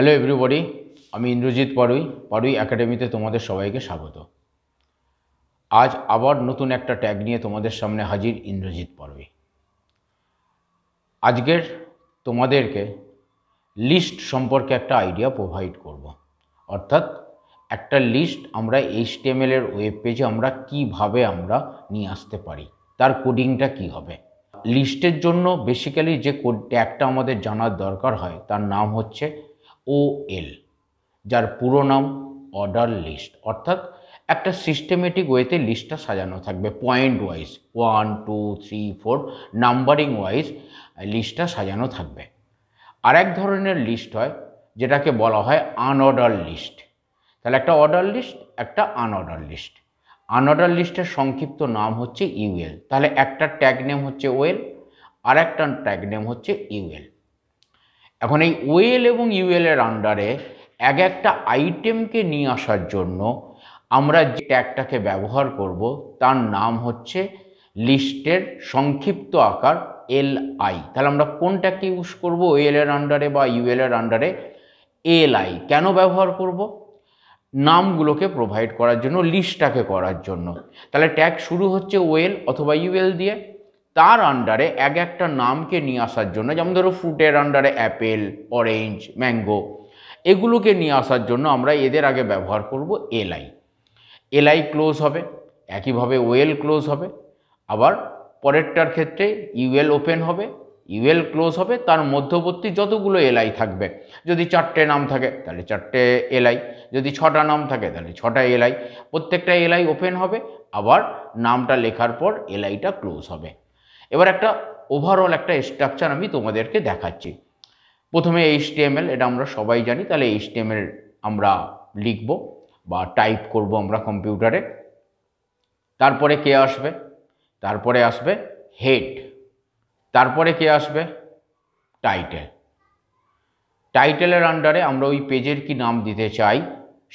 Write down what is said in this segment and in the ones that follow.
Hello everybody, আমি ইন্দ্রজিৎ পাড়ুই একাডেমিতে তোমাদের সবাইকে স্বাগত। আজ আবার নতুন একটা ট্যাগ নিয়ে তোমাদের সামনে হাজির ইন্দ্রজিৎ পাড়ুই। আজকের তোমাদেরকে লিস্ট সম্পর্কে একটা আইডিয়া প্রোভাইড করব। অর্থাৎ একটা লিস্ট আমরা HTML এর ওয়েব পেজে আমরা কিভাবে আমরা নিয়ে আসতে পারি, তার কোডিংটা কি হবে। লিস্টের জন্য বেসিক্যালি যে কোড ট্যাগটা আমাদের জানার দরকার হয় তার নাম হচ্ছে OL, যার পুরো নাম অর্ডার লিস্ট। অর্থাৎ একটা সিস্টেমেটিক ওয়েতে লিস্টটা সাজানো থাকবে, পয়েন্ট ওয়াইজ 1 2 3 4 নাম্বারিং ওয়াইজ লিস্টটা সাজানো থাকবে। আর এক ধরনের লিস্ট হয় যেটাকে বলা হয় আনঅর্ডার লিস্ট। তাহলে একটা অর্ডার লিস্ট, একটা আনঅর্ডার লিস্ট। আনঅর্ডার লিস্টের সংক্ষিপ্ত নাম হচ্ছে UL। তাহলে একটা ট্যাগ নেম হচ্ছে OL, আর একটা ট্যাগ নেম হচ্ছে UL। এখন এই OL এবং UL এর আন্ডারে এক একটা আইটেমকে নিয়ে আসার জন্য আমরা যে ট্যাগটাকে ব্যবহার করব তার নাম হচ্ছে লিস্টের সংক্ষিপ্ত আকার LI। তাহলে আমরা কোন ট্যাগকে ইউজ করব OL এর আন্ডারে বা UL এর আন্ডারে? LI কেন ব্যবহার করব? নামগুলোকে প্রোভাইড করার জন্য, লিস্টটাকে করার জন্য। তাহলে ট্যাগ শুরু হচ্ছে OL অথবা UL দিয়ে, তার আন্ডারে এক একটা নামকে নিয়ে আসার জন্য, যেমন ধরো ফ্রুটের আন্ডারে অ্যাপেল, অরেঞ্জ, ম্যাঙ্গো, এগুলোকে নিয়ে আসার জন্য আমরা এদের আগে ব্যবহার করব LI। LI ক্লোজ হবে, একইভাবে OL ক্লোজ হবে। আবার পরেরটার ক্ষেত্রে UL ওপেন হবে, UL ক্লোজ হবে, তার মধ্যবর্তী যতগুলো LI থাকবে, যদি 4টে নাম থাকে তাহলে 4টে LI, যদি 6টা নাম থাকে তাহলে 6টা LI। প্রত্যেকটা LI ওপেন হবে, আবার নামটা লেখার পর LIটা ক্লোজ হবে। এবার একটা ওভারঅল একটা স্ট্রাকচার আমি তোমাদেরকে দেখাচ্ছি। প্রথমে HTML, এটা আমরা সবাই জানি। তাহলে HTML আমরা লিখব বা টাইপ করব আমরা কম্পিউটারে। তারপরে কে আসবে? তারপরে আসবে হেড। তারপরে কে আসবে? টাইটেল। টাইটেলের আন্ডারে আমরা ওই পেজের কি নাম দিতে চাই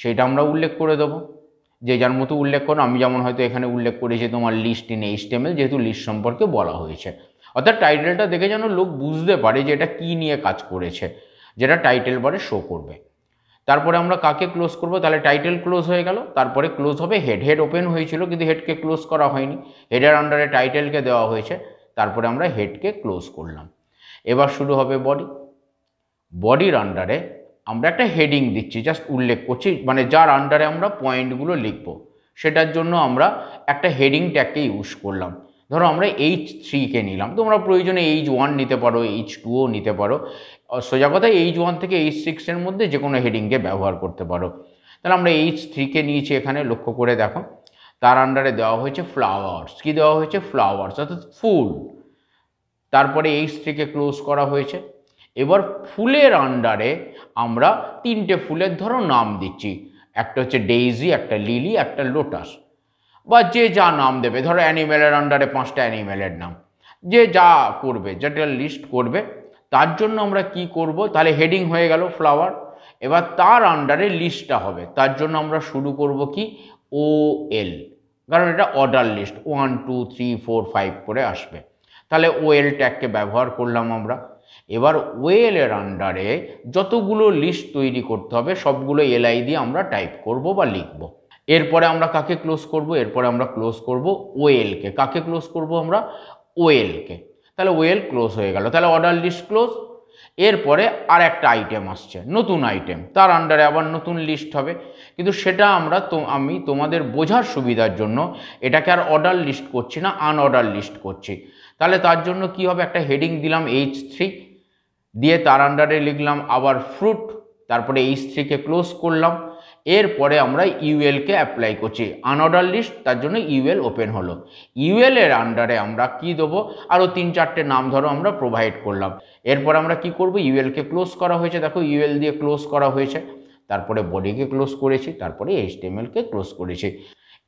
সেটা আমরা উল্লেখ করে দেবো, যে যার মতো উল্লেখ করো। আমি যেমন হয়তো এখানে উল্লেখ করেছি তোমার লিস্ট ইন HTML, যেহেতু লিস্ট সম্পর্কে বলা হয়েছে। অর্থাৎ টাইটেলটা দেখে যেন লোক বুঝতে পারে যে এটা কী নিয়ে কাজ করেছে, যেটা টাইটেল বারে শো করবে। তারপরে আমরা কাকে ক্লোজ করব? তাহলে টাইটেল ক্লোজ হয়ে গেল, তারপরে ক্লোজ হবে হেড। হেড ওপেন হয়েছিল কিন্তু হেডকে ক্লোজ করা হয়নি, হেডের আন্ডারে টাইটেলকে দেওয়া হয়েছে, তারপরে আমরা হেডকে ক্লোজ করলাম। এবার শুরু হবে বডি। বডির আন্ডারে আমরা একটা হেডিং দিচ্ছি, জাস্ট উল্লেখ করছি, মানে যার আন্ডারে আমরা পয়েন্টগুলো লিখব, সেটার জন্য আমরা একটা হেডিং ট্যাগকে ইউজ করলাম। ধরো আমরা H3কে নিলাম, তোমরা প্রয়োজনে H1 নিতে পারো, H2ও নিতে পারো। সোজা কথা H1 থেকে H6 এর মধ্যে যে কোনো হেডিংকে ব্যবহার করতে পারো। তাহলে আমরা H3কে নিয়েছি, এখানে লক্ষ্য করে দেখো। তার আন্ডারে দেওয়া হয়েছে ফ্লাওয়ার্স। কি দেওয়া হয়েছে? ফ্লাওয়ার্স, অর্থাৎ ফুল। তারপরে H3কে ক্লোজ করা হয়েছে। এবার ফুলের আন্ডারে আমরা 3টে ফুলের ধরো নাম দিচ্ছি, একটা হচ্ছে ডেইজি, একটা লিলি, একটা লোটাস, বা যে যা নাম দেবে। ধরো অ্যানিমেলের আন্ডারে 5টা অ্যানিমেলের নাম, যে যা করবে, যেটা লিস্ট করবে, তার জন্য আমরা কি করব? তাহলে হেডিং হয়ে গেল ফ্লাওয়ার। এবার তার আন্ডারে লিস্টটা হবে, তার জন্য আমরা শুরু করব কি? OL, কারণ এটা অর্ডার লিস্ট, 1 2 3 4 5 করে আসবে। তাহলে OL ট্যাগকে ব্যবহার করলাম আমরা। এবার OL এর আন্ডারে যতগুলো লিস্ট তৈরি করতে হবে সবগুলো LI দিয়ে আমরা টাইপ করব বা লিখব। এরপরে আমরা কাকে ক্লোজ করব? এরপরে আমরা ক্লোজ করব OLকে। কাকে ক্লোজ করব আমরা? OLকে। তাহলে OL ক্লোজ হয়ে গেল। তাহলে অর্ডার লিস্ট ক্লোজ। এরপরে আর একটা আইটেম আসছে, নতুন আইটেম, তার আন্ডারে আবার নতুন লিস্ট হবে, কিন্তু সেটা আমি তোমাদের বোঝার সুবিধার জন্য এটাকে আর অর্ডার লিস্ট করছি না, আনঅর্ডার লিস্ট করছি। তাহলে তার জন্য কি হবে? একটা হেডিং দিলাম H3 দিয়ে, তার আন্ডারে লিখলাম আবার ফ্রুট, তারপরে H3কে ক্লোজ করলাম। এরপরে আমরা ULকে অ্যাপ্লাই করছি, আনঅর্ডার লিস্ট, তার জন্য UL ওপেন হলো। UL এর আন্ডারে আমরা কি দেবো? আরও 3-4টে নাম ধরো আমরা প্রোভাইড করলাম। এরপর আমরা কি করব? ULকে ক্লোজ করা হয়েছে, দেখো UL দিয়ে ক্লোজ করা হয়েছে। তারপরে বডিকে ক্লোজ করেছি, তারপরে HTMLকে ক্লোজ করেছি।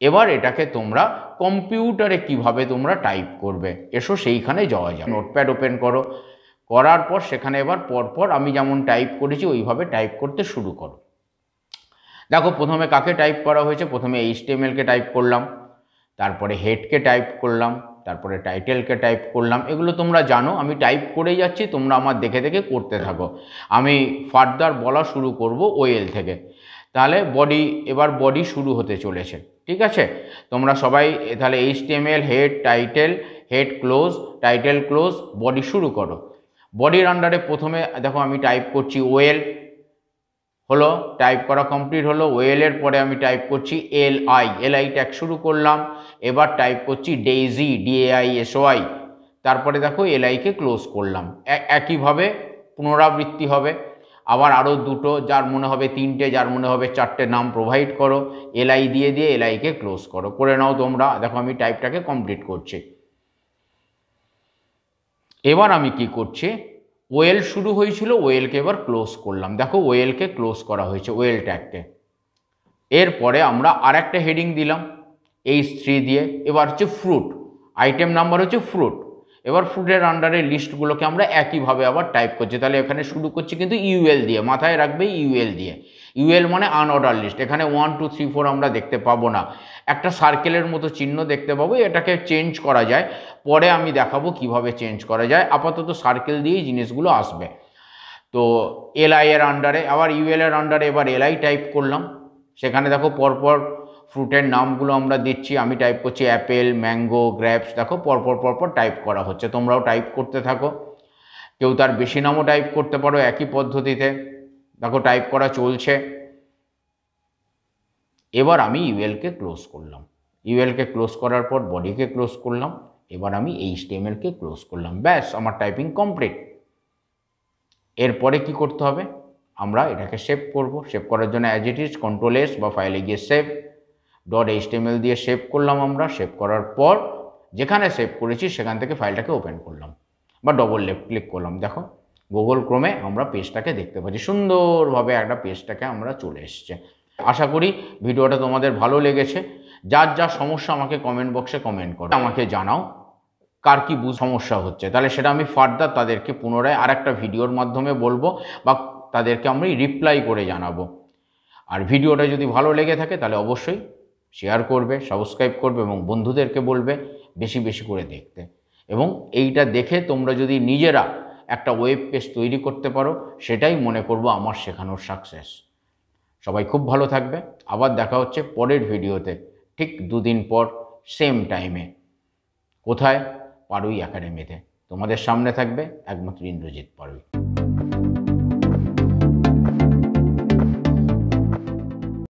এবার এটাকে তোমরা কম্পিউটারে কিভাবে তোমরা টাইপ করবে, এসো সেইখানে যাওয়া যায়। নোটপ্যাড ওপেন করো, করার পর সেখানে এবার পরপর আমি যেমন টাইপ করেছি ওইভাবে টাইপ করতে শুরু করো। দেখো প্রথমে কাকে টাইপ করা হয়েছে? প্রথমে HTMLকে টাইপ করলাম, তারপরে হেডকে টাইপ করলাম, তারপরে টাইটেলকে টাইপ করলাম। এগুলো তোমরা জানো, আমি টাইপ করেই যাচ্ছি, তোমরা আমার দেখে দেখে করতে থাকো। আমি ফার্দার বলা শুরু করব ওএল থেকে। তাহলে বডি, এবার বডি শুরু হতে চলেছে, ঠিক আছে? তোমরা সবাই তাহলে HTML head, title, head close, title close, body শুরু করো। বডির আন্ডারে প্রথমে দেখো আমি টাইপ করছি ওএল, হলো টাইপ করা কমপ্লিট হলো। ওয়েলের পরে আমি টাইপ করছি এলআই ট্যাগ শুরু করলাম। এবার টাইপ করছি ডেইজি, DAISY, তারপরে দেখো এলআইকে ক্লোজ করলাম। একইভাবে পুনরাবৃত্তি হবে। আবার আরও দুটো, যার মনে হবে তিনটে, যার মনে হবে চারটে নাম প্রোভাইড করো, এলআই দিয়ে দিয়ে এলআইকে ক্লোজ করো, করে নাও তোমরা। দেখো আমি টাইপটাকে কমপ্লিট করছি। এবার আমি কি করছি, ওয়েল শুরু হয়েছিল, ওয়েলকে এবার ক্লোজ করলাম। দেখো ওয়েলকে ক্লোজ করা হয়েছে, ওয়েল ট্যাগকে। এরপরে আমরা আর একটা হেডিং দিলাম H3 দিয়ে। এবার হচ্ছে ফ্রুট, আইটেম নাম্বার হচ্ছে ফ্রুট। এবার ফ্রুটের আন্ডারে লিস্টগুলোকে আমরা একইভাবে আবার টাইপ করছি। তাহলে এখানে শুরু করছি কিন্তু ইউএল দিয়ে, মাথায় রাখবে ইউএল দিয়ে। ইউএল মানে আনঅর্ডার লিস্ট। এখানে 1 2 3 4 আমরা দেখতে পাবো না, একটা সার্কেলের মতো চিহ্ন দেখতে পাবো। এটাকে চেঞ্জ করা যায়, পরে আমি দেখাবো কিভাবে চেঞ্জ করা যায়। আপাতত সার্কেল দিয়েই জিনিসগুলো আসবে। তো এলআই এর আন্ডারে, আবার ইউএল এর আন্ডারে এবার এলআই টাইপ করলাম। সেখানে দেখো পরপর ফ্রুটের নামগুলো আমরা দিচ্ছি। আমি টাইপ করছি অ্যাপেল, ম্যাঙ্গো, গ্রেপস। দেখো পরপর টাইপ করা হচ্ছে, তোমরাও টাইপ করতে থাকো। কেউ তার বেশি নামও টাইপ করতে পারো একই পদ্ধতিতে। দেখো টাইপ করা চলছে। এবার আমি ইউএলকে ক্লোজ করলাম। ইউএলকে ক্লোজ করার পর বডিকে ক্লোজ করলাম। এবার আমি HTMLকে ক্লোজ করলাম। ব্যাস, আমার টাইপিং কমপ্লিট। এরপরে কি করতে হবে, আমরা এটাকে সেভ করব। সেভ করার জন্য অ্যাজ ইট ইজ Ctrl+S বা ফাইলে গিয়ে সেভ .html দিয়ে সেভ করলাম আমরা। সেভ করার পর যেখানে সেভ করেছি সেখান থেকে ফাইলটাকে ওপেন করলাম বা ডবল লেফট ক্লিক করলাম। দেখো গুগল ক্রোমে আমরা পেজটাকে দেখতে পাচ্ছি, সুন্দরভাবে একটা পেজটাকে আমরা চলে এসছে। আশা করি ভিডিওটা তোমাদের ভালো লেগেছে। যার যা সমস্যা আমাকে কমেন্ট বক্সে কমেন্ট করো, আমাকে জানাও কার কি সমস্যা হচ্ছে। তাহলে সেটা আমি ফার্দার তাদেরকে পুনরায় আর একটা ভিডিওর মাধ্যমে বলবো বা তাদেরকে আমি রিপ্লাই করে জানাবো। আর ভিডিওটা যদি ভালো লেগে থাকে তাহলে অবশ্যই শেয়ার করবে, সাবস্ক্রাইব করবে এবং বন্ধুদেরকে বলবে বেশি বেশি করে দেখতে। এবং এইটা দেখে তোমরা যদি নিজেরা একটা ওয়েব পেজ তৈরি করতে পারো, সেটাই মনে করব আমার শেখানোর সাকসেস। সবাই খুব ভালো থাকবে। আবার দেখা হচ্ছে পরের ভিডিওতে, ঠিক 2 দিন পর সেম টাইমে। কোথায়? পারুই একাডেমিতে। তোমাদের সামনে থাকবে একমাত্র ইন্দ্রজিৎ পারুই।